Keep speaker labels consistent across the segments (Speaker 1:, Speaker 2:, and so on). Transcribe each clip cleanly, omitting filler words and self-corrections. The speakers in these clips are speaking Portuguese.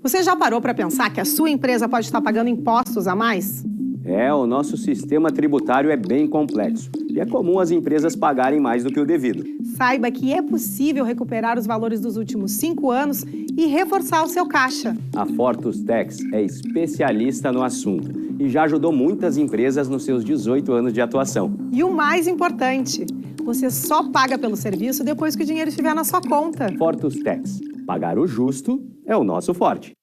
Speaker 1: Você já parou para pensar que a sua empresa pode estar pagando impostos a mais?
Speaker 2: O nosso sistema tributário é bem complexo e é comum as empresas pagarem mais do que o devido.
Speaker 1: Saiba que é possível recuperar os valores dos últimos 5 anos e reforçar o seu caixa.
Speaker 2: A Fortus Tax é especialista no assunto e já ajudou muitas empresas nos seus 18 anos de atuação.
Speaker 1: E o mais importante, você só paga pelo serviço depois que o dinheiro estiver na sua conta.
Speaker 2: Fortus Tax. Pagar o justo é o nosso forte.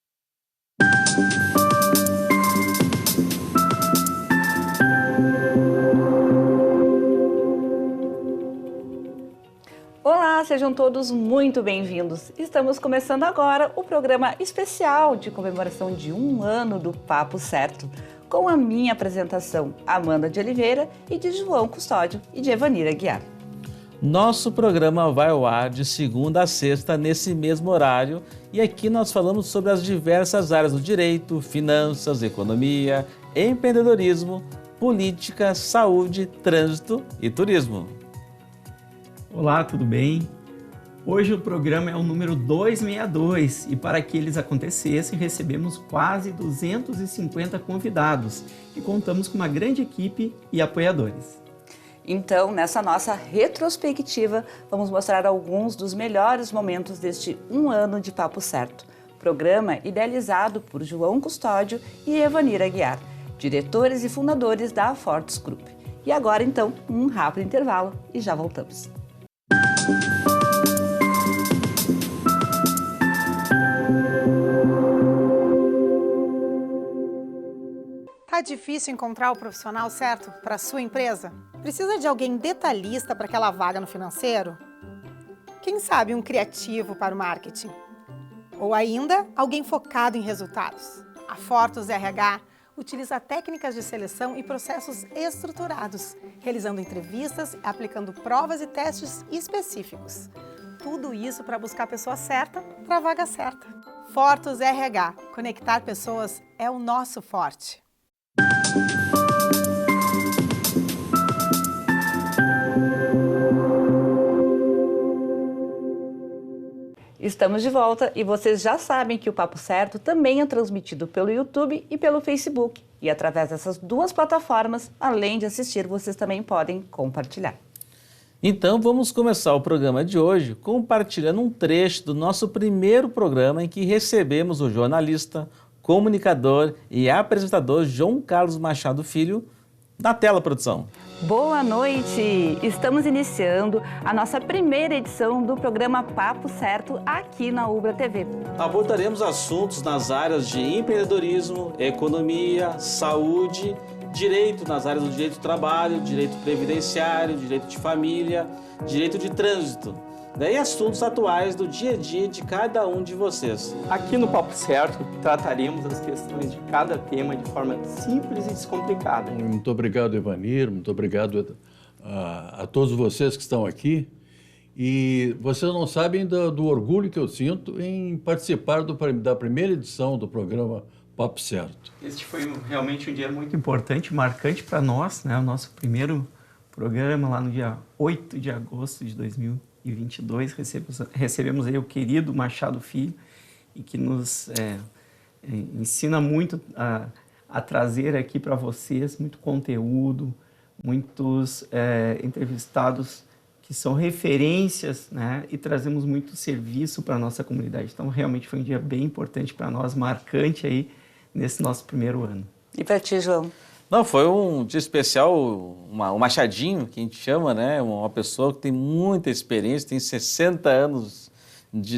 Speaker 3: Olá, sejam todos muito bem-vindos. Estamos começando agora o programa especial de comemoração de 1 ano do Papo Certo, com a minha apresentação, Amanda de Oliveira, e de João Custódio e de Evanira Guiar.
Speaker 4: Nosso programa vai ao ar de segunda a sexta nesse mesmo horário e aqui nós falamos sobre as diversas áreas do direito, finanças, economia, empreendedorismo, política, saúde, trânsito e turismo.
Speaker 5: Olá, tudo bem? Hoje o programa é o número 262 e para que eles acontecessem recebemos quase 250 convidados e contamos com uma grande equipe e apoiadores.
Speaker 3: Então, nessa nossa retrospectiva, vamos mostrar alguns dos melhores momentos deste 1 ano de Papo Certo, programa idealizado por João Custódio e Evanira Guiar, diretores e fundadores da Fortus Group. E agora, então, um rápido intervalo e já voltamos.
Speaker 1: Tá difícil encontrar o profissional certo para a sua empresa? Precisa de alguém detalhista para aquela vaga no financeiro? Quem sabe um criativo para o marketing? Ou ainda, alguém focado em resultados? A Fortus RH utiliza técnicas de seleção e processos estruturados, realizando entrevistas, aplicando provas e testes específicos. Tudo isso para buscar a pessoa certa para a vaga certa. Fortus RH. Conectar pessoas é o nosso forte.
Speaker 3: Estamos de volta e vocês já sabem que o Papo Certo também é transmitido pelo YouTube e pelo Facebook. E através dessas duas plataformas, além de assistir, vocês também podem compartilhar.
Speaker 4: Então vamos começar o programa de hoje compartilhando um trecho do nosso primeiro programa em que recebemos o jornalista, comunicador e apresentador João Carlos Machado Filho. Na tela, produção.
Speaker 3: Boa noite! Estamos iniciando a nossa primeira edição do programa Papo Certo aqui na Ubra TV.
Speaker 4: Abordaremos assuntos nas áreas de empreendedorismo, economia, saúde, direito nas áreas do direito do trabalho, direito previdenciário, direito de família, direito de trânsito. Daí assuntos atuais do dia a dia de cada um de vocês.
Speaker 5: Aqui no Papo Certo trataremos as questões de cada tema de forma simples e descomplicada.
Speaker 6: Muito obrigado, Evanir, muito obrigado a todos vocês que estão aqui. E vocês não sabem do orgulho que eu sinto em participar da primeira edição do programa Papo Certo.
Speaker 5: Este foi realmente um dia muito importante, marcante para nós, né? O nosso primeiro programa lá no dia 8 de agosto de 2022, recebemos aí o querido Machado Filho, e que nos ensina muito a trazer aqui para vocês muito conteúdo, muitos entrevistados que são referências, né? E trazemos muito serviço para a nossa comunidade. Então, realmente foi um dia bem importante para nós, marcante aí nesse nosso primeiro ano.
Speaker 3: E para ti, João?
Speaker 4: Não, foi um dia especial, o Machadinho, que a gente chama, né? Uma pessoa que tem muita experiência, tem 60 anos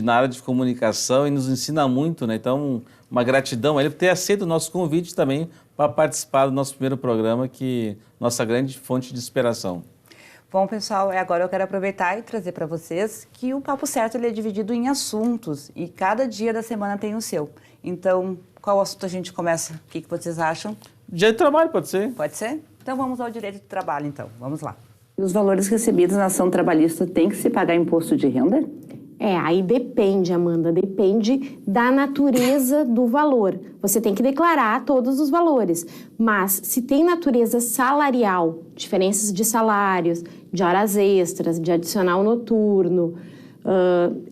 Speaker 4: na área de comunicação e nos ensina muito, né? Então, uma gratidão a ele por ter aceito o nosso convite também para participar do nosso primeiro programa, que nossa grande fonte de inspiração.
Speaker 3: Bom, pessoal, agora eu quero aproveitar e trazer para vocês que o Papo Certo ele é dividido em assuntos e cada dia da semana tem o seu. Então, qual assunto a gente começa? O que vocês acham?
Speaker 4: Direito do trabalho, pode ser?
Speaker 3: Pode ser? Então vamos ao direito do trabalho, então. Vamos lá.
Speaker 7: Os valores recebidos na ação trabalhista têm que se pagar imposto de renda?
Speaker 8: Aí depende, Amanda, depende da natureza do valor. Você tem que declarar todos os valores, mas se tem natureza salarial, diferenças de salários, de horas extras, de adicional noturno,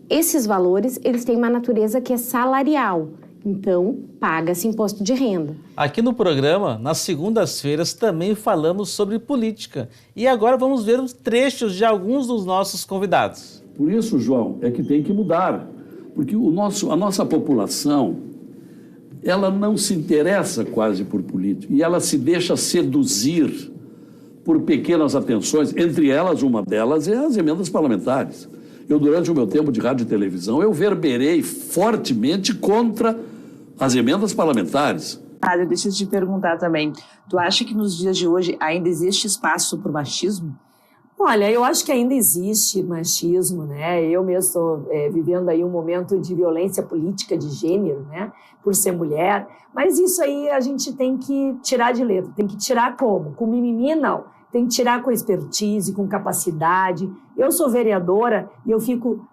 Speaker 8: esses valores, eles têm uma natureza que é salarial, Então, paga-se imposto de renda.
Speaker 4: Aqui no programa, nas segundas-feiras, também falamos sobre política. E agora vamos ver os trechos de alguns dos nossos convidados.
Speaker 9: Por isso, João, é que tem que mudar. Porque a nossa população, ela não se interessa quase por política. E ela se deixa seduzir por pequenas atenções. Entre elas, uma delas é as emendas parlamentares. Eu, durante o meu tempo de rádio e televisão, eu verberei fortemente contra as emendas parlamentares.
Speaker 3: Mário, deixa eu te perguntar também. Tu acha que nos dias de hoje ainda existe espaço para o machismo?
Speaker 10: Olha, eu acho que ainda existe machismo, né? Eu mesmo estou vivendo aí um momento de violência política de gênero, né? Por ser mulher. Mas isso aí a gente tem que tirar de letra. Tem que tirar como? Com mimimi, não. Tem que tirar com expertise, com capacidade. Eu sou vereadora e eu fico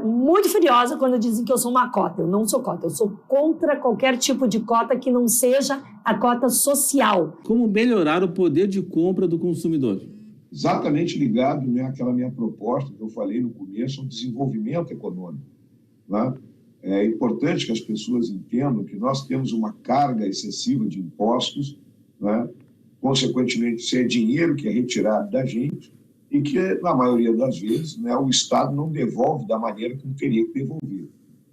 Speaker 10: muito furiosa quando dizem que eu sou uma cota. Eu não sou cota. Eu sou contra qualquer tipo de cota que não seja a cota social.
Speaker 4: Como melhorar o poder de compra do consumidor?
Speaker 11: Exatamente ligado, né, àquela minha proposta que eu falei no começo, ao desenvolvimento econômico. Né? É importante que as pessoas entendam que nós temos uma carga excessiva de impostos, né? Consequentemente, isso é dinheiro que é retirado da gente e que, na maioria das vezes, né, o Estado não devolve da maneira como teria que devolver.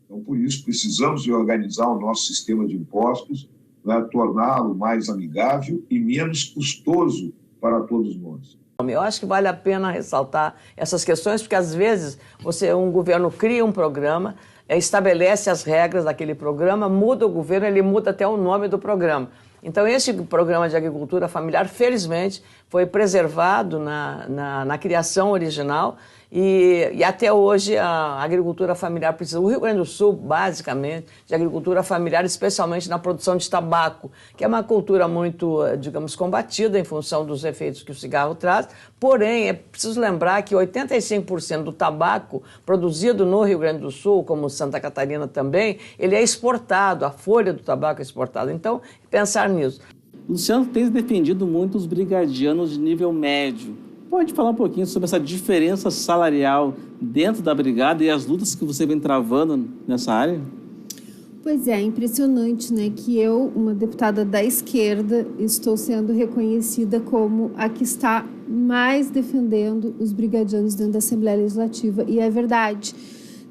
Speaker 11: Então, por isso, precisamos reorganizar o nosso sistema de impostos, né, torná-lo mais amigável e menos custoso para todos nós.
Speaker 12: Eu acho que vale a pena ressaltar essas questões, porque às vezes um governo cria um programa, estabelece as regras daquele programa, muda o governo, ele muda até o nome do programa. Então, esse programa de agricultura familiar, felizmente, foi preservado na criação original e até hoje a agricultura familiar precisa. O Rio Grande do Sul, basicamente, de agricultura familiar, especialmente na produção de tabaco, que é uma cultura muito, digamos, combatida em função dos efeitos que o cigarro traz. Porém, é preciso lembrar que 85% do tabaco produzido no Rio Grande do Sul, como Santa Catarina também, ele é exportado, a folha do tabaco é exportada. Então, pensar nisso.
Speaker 4: Luciano tem defendido muito os brigadianos de nível médio. Pode falar um pouquinho sobre essa diferença salarial dentro da brigada e as lutas que você vem travando nessa área?
Speaker 13: Pois é impressionante, né, que eu, uma deputada da esquerda, estou sendo reconhecida como a que está mais defendendo os brigadianos dentro da Assembleia Legislativa, e é verdade.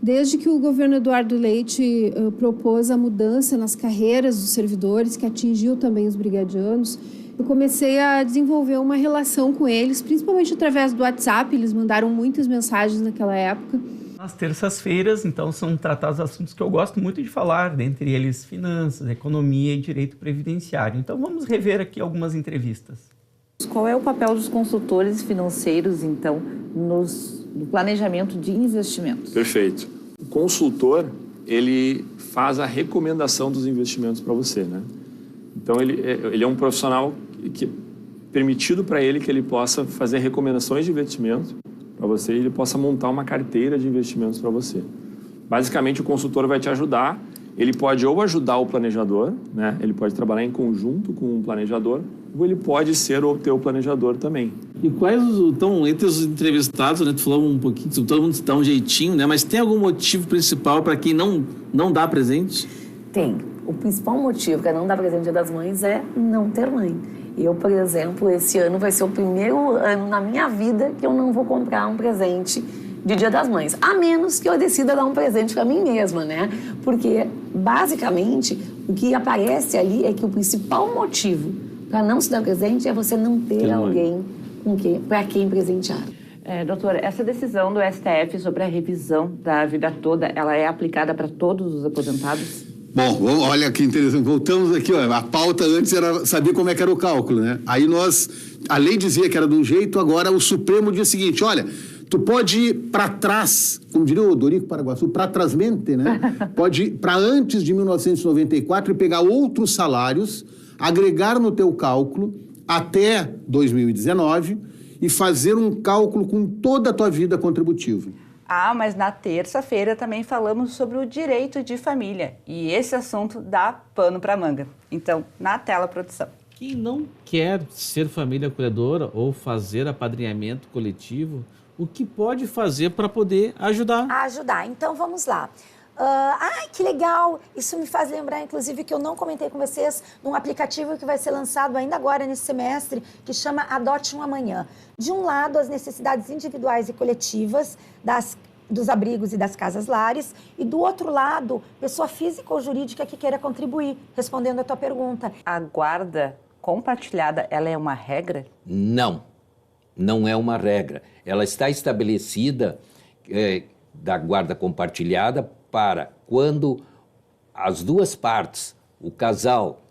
Speaker 13: Desde que o governo Eduardo Leite propôs a mudança nas carreiras dos servidores, que atingiu também os brigadianos, eu comecei a desenvolver uma relação com eles, principalmente através do WhatsApp. Eles mandaram muitas mensagens naquela época.
Speaker 5: Nas terças-feiras, então, são tratados assuntos que eu gosto muito de falar, dentre eles finanças, economia e direito previdenciário. Então, vamos rever aqui algumas entrevistas.
Speaker 7: Qual é o papel dos consultores financeiros, então, no planejamento de investimentos?
Speaker 14: Perfeito. O consultor, ele faz a recomendação dos investimentos para você, né? Então, ele é um profissional que permitido para ele que ele possa fazer recomendações de investimento para você e ele possa montar uma carteira de investimentos para você. Basicamente, o consultor vai te ajudar. Ele pode ou ajudar o planejador, né? Ele pode trabalhar em conjunto com o planejador, ou ele pode ser o teu planejador também.
Speaker 4: E quais, então, entre os entrevistados, né, tu falou um pouquinho, todo mundo dá um jeitinho, né? Mas tem algum motivo principal para quem não dá presente?
Speaker 10: Tem. O principal motivo para não dar presente no Dia das Mães é não ter mãe. Eu, por exemplo, esse ano vai ser o primeiro ano na minha vida que eu não vou comprar um presente de Dia das Mães, a menos que eu decida dar um presente para mim mesma, né? Porque, basicamente, o que aparece ali é que o principal motivo para não se dar presente é você não ter alguém para quem presentear.
Speaker 7: Doutora, essa decisão do STF sobre a revisão da vida toda, ela é aplicada para todos os aposentados?
Speaker 15: Bom, olha que interessante. Voltamos aqui, ó. A pauta antes era saber como é que era o cálculo, né? Aí a lei dizia que era de um jeito, agora o Supremo diz o seguinte, olha, tu pode ir para trás, como diria o Dorico Paraguaçu, para trásmente, né? Pode ir para antes de 1994 e pegar outros salários, agregar no teu cálculo até 2019 e fazer um cálculo com toda a tua vida contributiva.
Speaker 3: Ah, mas na terça-feira também falamos sobre o direito de família. E esse assunto dá pano para manga. Então, na tela, produção.
Speaker 4: Quem não quer ser família acolhedora ou fazer apadrinhamento coletivo, o que pode fazer para poder ajudar?
Speaker 16: Ajudar. Então, vamos lá.
Speaker 10: Ai, que legal! Isso me faz lembrar, inclusive, que eu não comentei com vocês, num aplicativo que vai ser lançado ainda agora nesse semestre, que chama Adote um Amanhã. De um lado, as necessidades individuais e coletivas dos abrigos e das casas-lares, e do outro lado, pessoa física ou jurídica que queira contribuir, respondendo a tua pergunta.
Speaker 3: A guarda compartilhada, ela é uma regra?
Speaker 16: Não, não é uma regra. Ela está estabelecida da guarda compartilhada para quando as duas partes, o casal,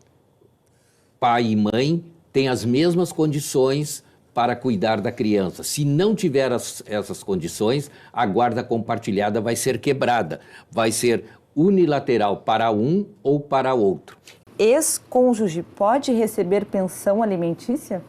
Speaker 16: pai e mãe, têm as mesmas condições para cuidar da criança. Se não tiver essas condições, a guarda compartilhada vai ser quebrada, vai ser unilateral para um ou para outro.
Speaker 3: Ex-cônjuge pode receber pensão alimentícia?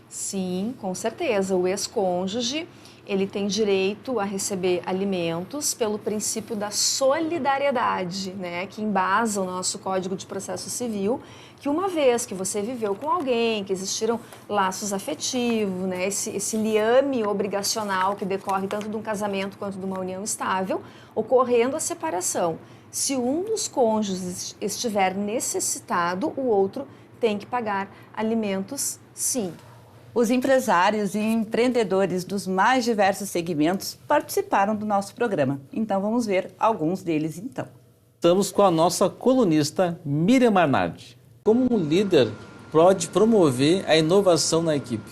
Speaker 17: Sim, com certeza. O ex-cônjuge, ele tem direito a receber alimentos pelo princípio da solidariedade, né, que embasa o nosso Código de Processo Civil, que uma vez que você viveu com alguém, que existiram laços afetivos, né, esse liame obrigacional que decorre tanto de um casamento quanto de uma união estável, ocorrendo a separação. Se um dos cônjuges estiver necessitado, o outro tem que pagar alimentos, sim.
Speaker 3: Os empresários e empreendedores dos mais diversos segmentos participaram do nosso programa. Então vamos ver alguns deles então.
Speaker 4: Estamos com a nossa colunista Miriam Arnardi. Como um líder pode promover a inovação na equipe?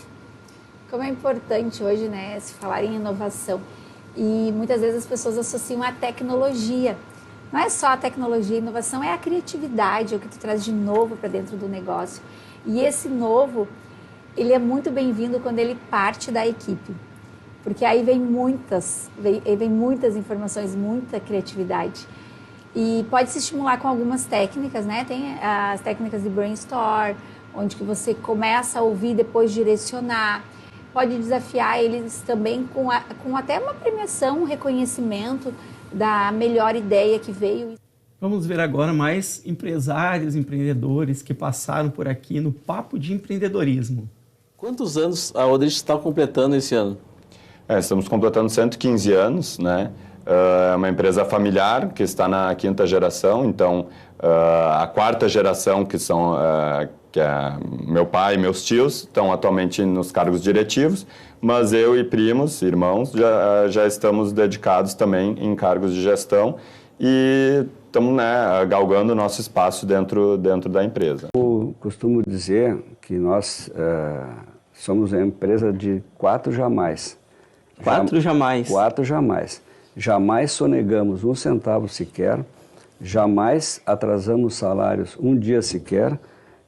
Speaker 18: Como é importante hoje, né, se falar em inovação. E muitas vezes as pessoas associam a tecnologia. Não é só a tecnologia, a inovação é a criatividade, é o que tu traz de novo para dentro do negócio. E esse novo, ele é muito bem-vindo quando ele parte da equipe, porque aí vem muitas informações, muita criatividade. E pode se estimular com algumas técnicas, né? Tem as técnicas de brainstorm, onde que você começa a ouvir, depois direcionar. Pode desafiar eles também com até uma premiação, um reconhecimento da melhor ideia que veio.
Speaker 5: Vamos ver agora mais empresários, empreendedores que passaram por aqui no Papo de Empreendedorismo.
Speaker 4: Quantos anos a Odrich está completando esse ano?
Speaker 19: Estamos completando 115 anos, né? É uma empresa familiar que está na 5ª geração, então a 4ª geração, que é meu pai e meus tios, estão atualmente nos cargos diretivos, mas eu e primos, irmãos, já estamos dedicados também em cargos de gestão e estamos, né, galgando o nosso espaço dentro da empresa.
Speaker 20: Eu costumo dizer que nós somos uma empresa de 4 jamais.
Speaker 5: 4 jamais?
Speaker 20: 4 jamais. Jamais sonegamos 1 centavo sequer, jamais atrasamos salários um dia sequer,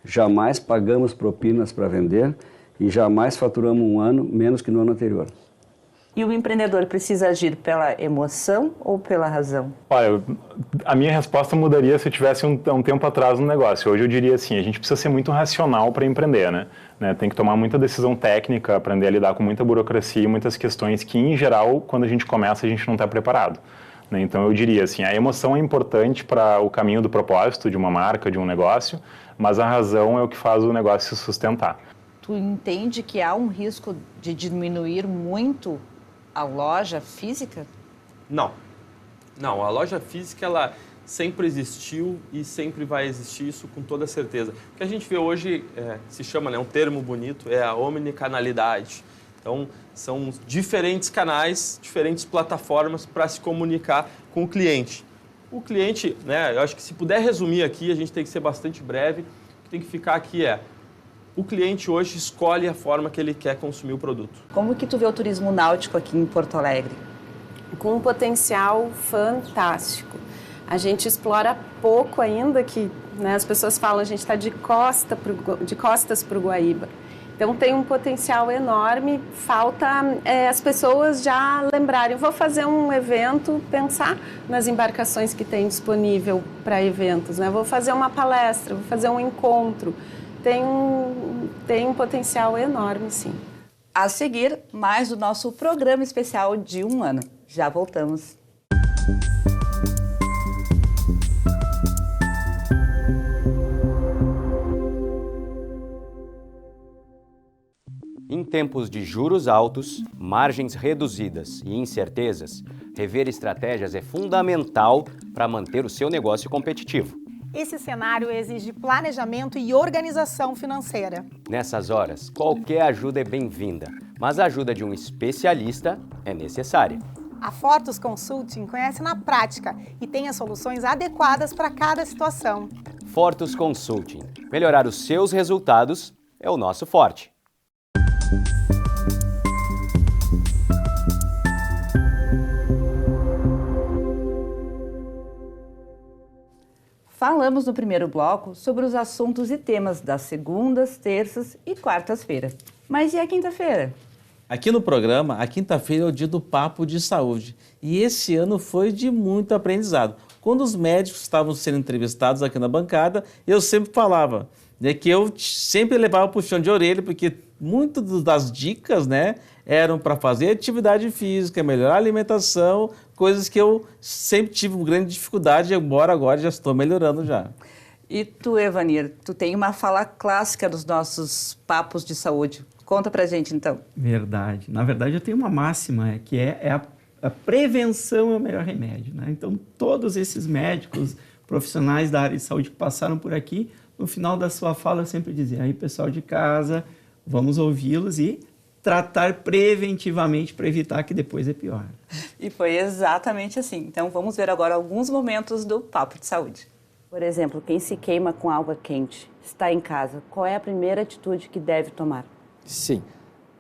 Speaker 20: jamais pagamos propinas para vender e jamais faturamos um ano menos que no ano anterior.
Speaker 3: E o empreendedor precisa agir pela emoção ou pela razão?
Speaker 14: Olha, a minha resposta mudaria se eu tivesse um tempo atrás no negócio. Hoje eu diria assim, a gente precisa ser muito racional para empreender, né? Tem que tomar muita decisão técnica, aprender a lidar com muita burocracia e muitas questões que, em geral, quando a gente começa, a gente não está preparado. Então eu diria assim, a emoção é importante para o caminho do propósito de uma marca, de um negócio, mas a razão é o que faz o negócio se sustentar.
Speaker 3: Tu entende que há um risco de diminuir muito a loja física?
Speaker 21: Não, a loja física ela sempre existiu e sempre vai existir, isso com toda certeza. O que a gente vê hoje se chama, né, um termo bonito, é a omnicanalidade. Então, são diferentes canais, diferentes plataformas para se comunicar com o cliente. O cliente, né, eu acho que se puder resumir aqui, a gente tem que ser bastante breve, o que tem que ficar aqui o cliente hoje escolhe a forma que ele quer consumir o produto.
Speaker 3: Como que tu vê o turismo náutico aqui em Porto Alegre?
Speaker 22: Com um potencial fantástico. A gente explora pouco ainda, que, né, as pessoas falam, a gente está de costas para o Guaíba. Então tem um potencial enorme, falta as pessoas já lembrarem, vou fazer um evento, pensar nas embarcações que tem disponível para eventos, né? Vou fazer uma palestra, vou fazer um encontro. Tem um potencial enorme, sim.
Speaker 3: A seguir, mais o nosso programa especial de 1 ano. Já voltamos.
Speaker 2: Em tempos de juros altos, margens reduzidas e incertezas, Rever estratégias é fundamental para manter o seu negócio competitivo.
Speaker 1: Esse cenário exige planejamento e organização financeira.
Speaker 2: Nessas horas, qualquer ajuda é bem-vinda, mas a ajuda de um especialista é necessária.
Speaker 1: A Fortus Consulting conhece na prática e tem as soluções adequadas para cada situação.
Speaker 2: Fortus Consulting. Melhorar os seus resultados é o nosso forte.
Speaker 3: Falamos no primeiro bloco sobre os assuntos e temas das segundas, terças e quartas-feiras. Mas e a quinta-feira?
Speaker 4: Aqui no programa, a quinta-feira é o dia do Papo de Saúde. E esse ano foi de muito aprendizado. Quando os médicos estavam sendo entrevistados aqui na bancada, eu sempre falava, né, que eu sempre levava puxão de orelha, porque muitas das dicas, né, eram para fazer atividade física, melhorar a alimentação, coisas que eu sempre tive uma grande dificuldade, embora agora já estou melhorando já.
Speaker 3: E tu, Evanir, tu tem uma fala clássica dos nossos papos de saúde. Conta pra gente, então.
Speaker 5: Verdade. Na verdade, eu tenho uma máxima, que a prevenção é o melhor remédio, né? Então, todos esses médicos, profissionais da área de saúde que passaram por aqui, no final da sua fala eu sempre dizia, aí pessoal de casa, vamos ouvi-los e tratar preventivamente para evitar que depois é pior.
Speaker 3: E foi exatamente assim. Então vamos ver agora alguns momentos do Papo de Saúde. Por exemplo, quem se queima com água quente, está em casa, qual é a primeira atitude que deve tomar?
Speaker 6: Sim,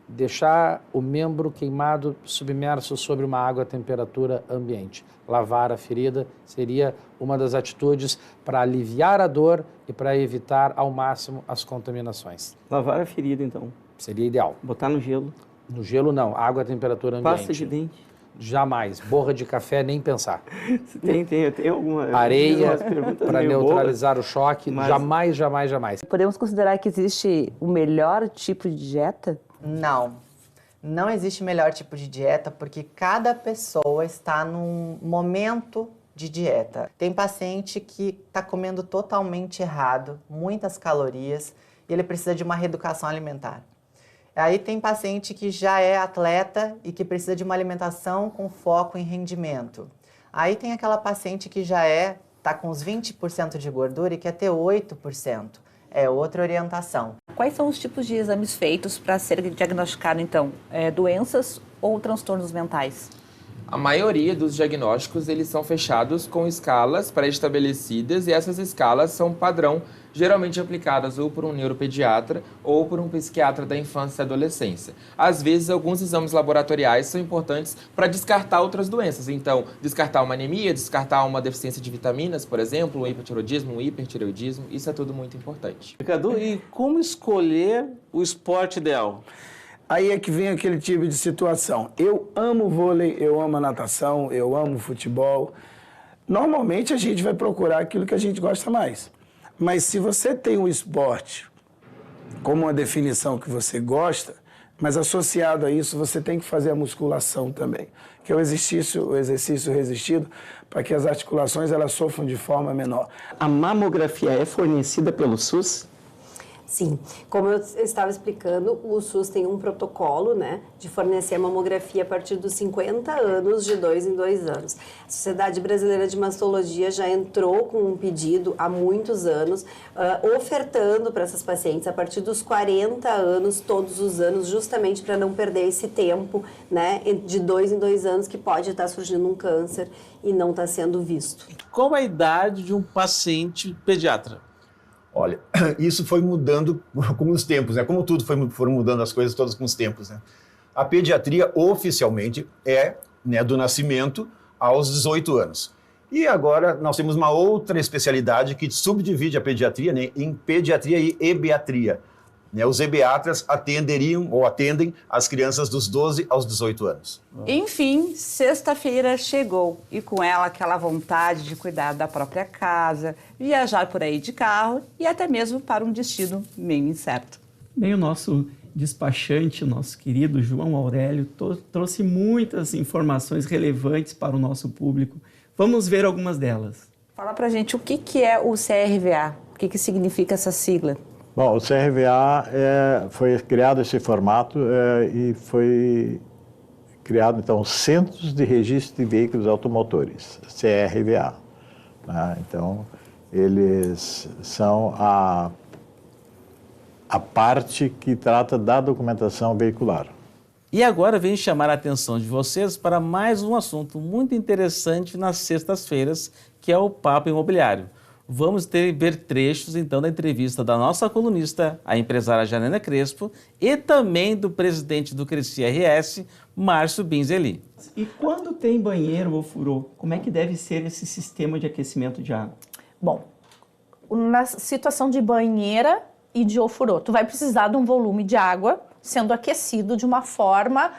Speaker 6: deixar o membro queimado submerso sobre uma água a temperatura ambiente. Lavar a ferida seria uma das atitudes para aliviar a dor e para evitar ao máximo as contaminações.
Speaker 5: Lavar a ferida, então?
Speaker 6: Seria ideal.
Speaker 5: Botar no gelo?
Speaker 6: No gelo não, água a temperatura ambiente.
Speaker 5: Pasta de dente?
Speaker 6: Jamais. Borra de café, nem pensar.
Speaker 5: Tem alguma...
Speaker 6: Areia para neutralizar o choque,
Speaker 5: mas...
Speaker 6: jamais.
Speaker 3: Podemos considerar que existe o melhor tipo de dieta?
Speaker 23: Não. Não existe melhor tipo de dieta porque cada pessoa está num momento de dieta. Tem paciente que está comendo totalmente errado, muitas calorias, e ele precisa de uma reeducação alimentar. Aí tem paciente que já é atleta e que precisa de uma alimentação com foco em rendimento. Aí tem aquela paciente que já está com uns 20% de gordura e quer ter 8%. É outra orientação.
Speaker 3: Quais são os tipos de exames feitos para ser diagnosticado, então? Doenças ou transtornos mentais?
Speaker 24: A maioria dos diagnósticos eles são fechados com escalas pré-estabelecidas e essas escalas são padrão, geralmente aplicadas ou por um neuropediatra ou por um psiquiatra da infância e adolescência. Às vezes, alguns exames laboratoriais são importantes para descartar outras doenças. Então, descartar uma anemia, descartar uma deficiência de vitaminas, por exemplo, um hipotiroidismo, um hipertireoidismo, isso é tudo muito importante.
Speaker 4: Cadu, e como escolher o esporte ideal?
Speaker 25: Aí é que vem aquele tipo de situação. Eu amo vôlei, eu amo a natação, eu amo futebol. Normalmente a gente vai procurar aquilo que a gente gosta mais. Mas se você tem um esporte como uma definição que você gosta, mas associado a isso você tem que fazer a musculação também, que é o exercício resistido para que as articulações elas sofram de forma menor.
Speaker 5: A mamografia é fornecida pelo SUS?
Speaker 26: Sim, como eu estava explicando, o SUS tem um protocolo, né, de fornecer a mamografia a partir dos 50 anos, de 2 em 2 anos. A Sociedade Brasileira de Mastologia já entrou com um pedido há muitos anos, ofertando para essas pacientes a partir dos 40 anos, todos os anos, justamente para não perder esse tempo, né, de 2 em 2 anos que pode estar surgindo um câncer e não está sendo visto.
Speaker 4: Qual a idade de um paciente pediatra?
Speaker 27: Olha, isso foi mudando com os tempos, né? Como tudo foram mudando as coisas todas com os tempos, né? A pediatria oficialmente é, né, do nascimento aos 18 anos. E agora nós temos uma outra especialidade que subdivide a pediatria, né, em pediatria e ebiatria. Né? Os ebiatras atendem as crianças dos 12 aos 18 anos.
Speaker 3: Enfim, sexta-feira chegou e com ela aquela vontade de cuidar da própria casa, viajar por aí de carro e até mesmo para um destino meio incerto.
Speaker 5: Bem, o nosso despachante, o nosso querido João Aurélio, trouxe muitas informações relevantes para o nosso público. Vamos ver algumas delas.
Speaker 3: Fala pra gente o que é o CRVA, o que significa essa sigla?
Speaker 28: Bom, o CRVA foi criado esse formato e foi
Speaker 7: criado, então, Centros de Registro de Veículos Automotores, CRVA. Né? Então, eles são a parte que trata da documentação veicular.
Speaker 4: E agora venho chamar a atenção de vocês para mais um assunto muito interessante nas sextas-feiras, que é o Papo Imobiliário. Vamos ver trechos, então, da entrevista da nossa colunista, a empresária Janaina Crespo, e também do presidente do Cresci RS, Márcio Binzeli.
Speaker 5: E quando tem banheiro ou furô, como é que deve ser esse sistema de aquecimento de água?
Speaker 8: Bom, na situação de banheira e de ofurô, tu vai precisar de um volume de água sendo aquecido de uma forma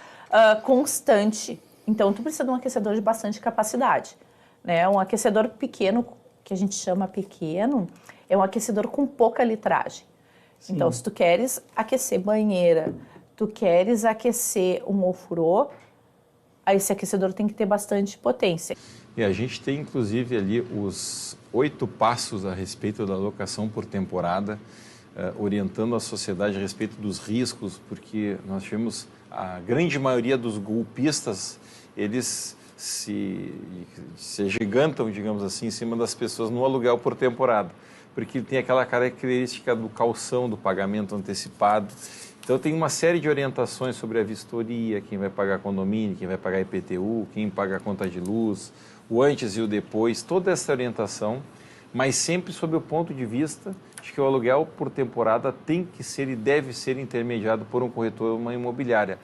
Speaker 8: constante. Então, tu precisa de um aquecedor de bastante capacidade, né? Um aquecedor pequeno, que a gente chama pequeno, é um aquecedor com pouca litragem. Sim. Então, se tu queres aquecer banheira, tu queres aquecer um ofurô, esse aquecedor tem que ter bastante potência.
Speaker 9: E a gente tem, inclusive, ali os 8 passos a respeito da locação por temporada, orientando a sociedade a respeito dos riscos, porque nós tivemos a grande maioria dos golpistas, eles se agigantam, digamos assim, em cima das pessoas no aluguel por temporada, porque tem aquela característica do calção, do pagamento antecipado. Então tem uma série de orientações sobre a vistoria, quem vai pagar condomínio, quem vai pagar IPTU, quem paga a conta de luz, o antes e o depois, toda essa orientação, mas sempre sob o ponto de vista de que o aluguel por temporada tem que ser e deve ser intermediado por um corretor ou uma imobiliária.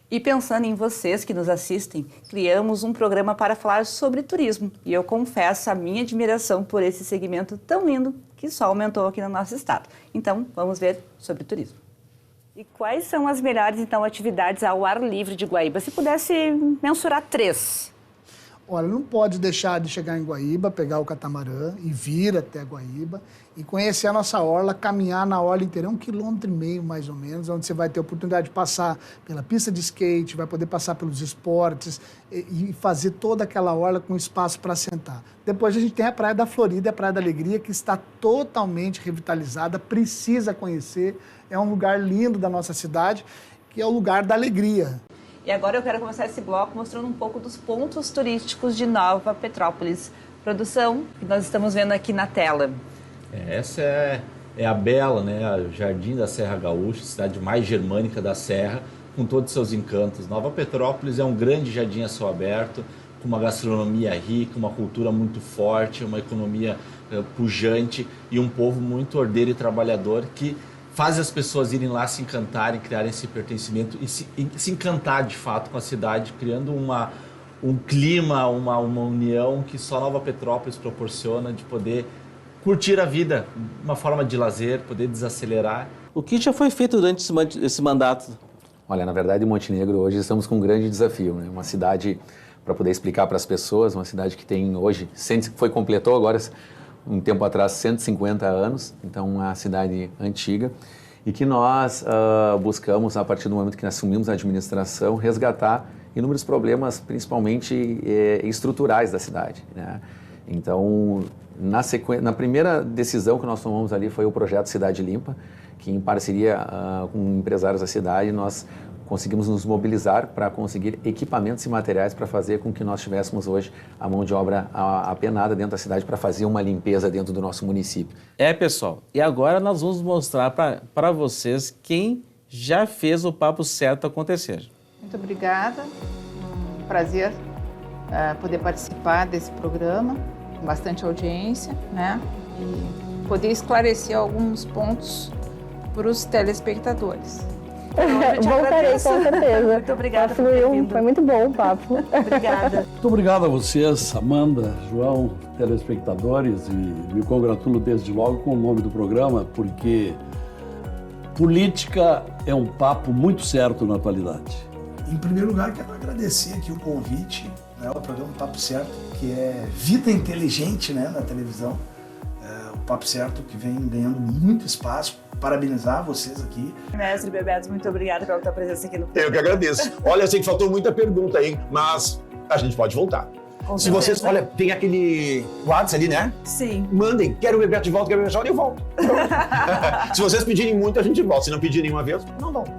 Speaker 3: E pensando em vocês que nos assistem, criamos um programa para falar sobre turismo. E eu confesso a minha admiração por esse segmento tão lindo que só aumentou aqui no nosso estado. Então, vamos ver sobre turismo. E quais são as melhores, então, atividades ao ar livre de Guaíba? Se pudesse mensurar 3.
Speaker 11: Olha, não pode deixar de chegar em Guaíba, pegar o catamarã e vir até Guaíba e conhecer a nossa orla, caminhar na orla inteira, 1,5 km mais ou menos, onde você vai ter a oportunidade de passar pela pista de skate, vai poder passar pelos esportes e fazer toda aquela orla com espaço para sentar. Depois a gente tem a Praia da Florida, a Praia da Alegria, que está totalmente revitalizada, precisa conhecer, é um lugar lindo da nossa cidade, que é o lugar da alegria.
Speaker 3: E agora eu quero começar esse bloco mostrando um pouco dos pontos turísticos de Nova Petrópolis. Produção, que nós estamos vendo aqui na tela.
Speaker 12: Essa é a bela, né, o Jardim da Serra Gaúcha, cidade mais germânica da Serra, com todos os seus encantos. Nova Petrópolis é um grande jardim a céu aberto, com uma gastronomia rica, uma cultura muito forte, uma economia pujante e um povo muito ordeiro e trabalhador que faz as pessoas irem lá se encantarem, criarem esse pertencimento e se encantar de fato com a cidade, criando um clima, uma união que só Nova Petrópolis proporciona de poder curtir a vida, uma forma de lazer, poder desacelerar.
Speaker 4: O que já foi feito durante esse mandato?
Speaker 13: Olha, na verdade, em Montenegro hoje estamos com um grande desafio, né? Uma cidade, para poder explicar para as pessoas, uma cidade que tem hoje, completou agora um tempo atrás 150 anos, então uma cidade antiga, e que nós buscamos, a partir do momento que assumimos a administração, resgatar inúmeros problemas, principalmente estruturais da cidade, né? Então, na primeira decisão que nós tomamos ali foi o projeto Cidade Limpa, que em parceria com empresários da cidade, nós conseguimos nos mobilizar para conseguir equipamentos e materiais para fazer com que nós tivéssemos hoje a mão de obra apenada dentro da cidade para fazer uma limpeza dentro do nosso município.
Speaker 4: Pessoal, e agora nós vamos mostrar para vocês quem já fez o Papo Certo acontecer.
Speaker 15: Muito obrigada, um prazer poder participar desse programa, com bastante audiência, né? E poder esclarecer alguns pontos para os telespectadores.
Speaker 28: Voltarei, com certeza.
Speaker 3: Muito obrigada por
Speaker 28: ter vindo. Foi muito bom o papo.
Speaker 3: Obrigada.
Speaker 29: Muito obrigado a vocês, Amanda, João, telespectadores, e me congratulo desde logo com o nome do programa, porque política é um papo muito certo na atualidade.
Speaker 11: Em primeiro lugar, quero agradecer aqui o convite, né, ao programa Papo Certo, que é vida inteligente, né, na televisão. O Papo Certo que vem ganhando muito espaço. Parabenizar vocês aqui.
Speaker 3: Mestre Bebetos, muito obrigada pela tua presença aqui no programa.
Speaker 27: Eu que agradeço. Olha, eu sei que faltou muita pergunta aí, mas a gente pode voltar. Se vocês, olha, tem aquele WhatsApp ali, né?
Speaker 3: Sim.
Speaker 27: Mandem, quero o Bebeto de volta, quero o Bebeto de volta, eu volto. Se vocês pedirem muito, a gente volta. Se não pedirem uma vez, não volta.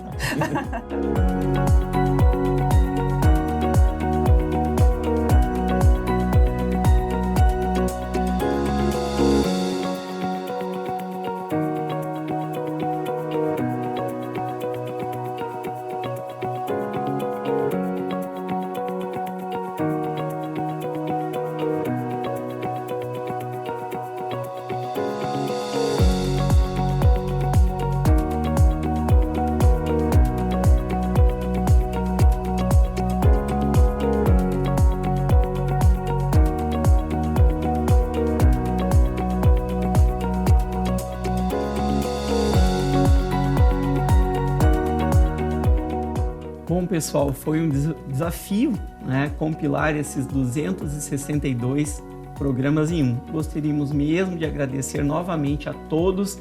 Speaker 5: pessoal, foi um desafio, né, compilar esses 262 programas em um. Gostaríamos mesmo de agradecer novamente a todos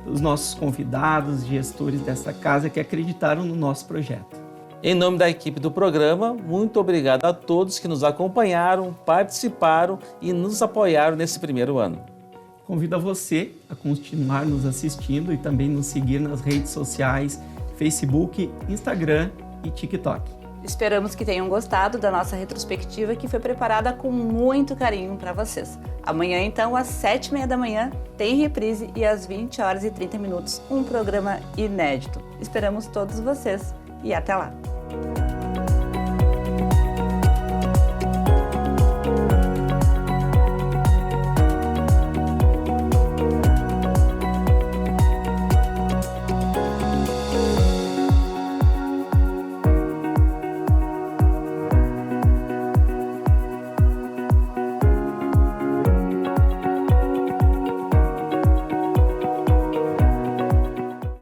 Speaker 5: os nossos convidados, gestores dessa casa que acreditaram no nosso projeto.
Speaker 4: Em nome da equipe do programa, muito obrigado a todos que nos acompanharam, participaram e nos apoiaram nesse primeiro ano.
Speaker 5: Convido a você a continuar nos assistindo e também nos seguir nas redes sociais, Facebook, Instagram e TikTok.
Speaker 3: Esperamos que tenham gostado da nossa retrospectiva que foi preparada com muito carinho para vocês. Amanhã, então, às 7h30 da manhã, tem reprise e às 20h30 um programa inédito. Esperamos todos vocês e até lá!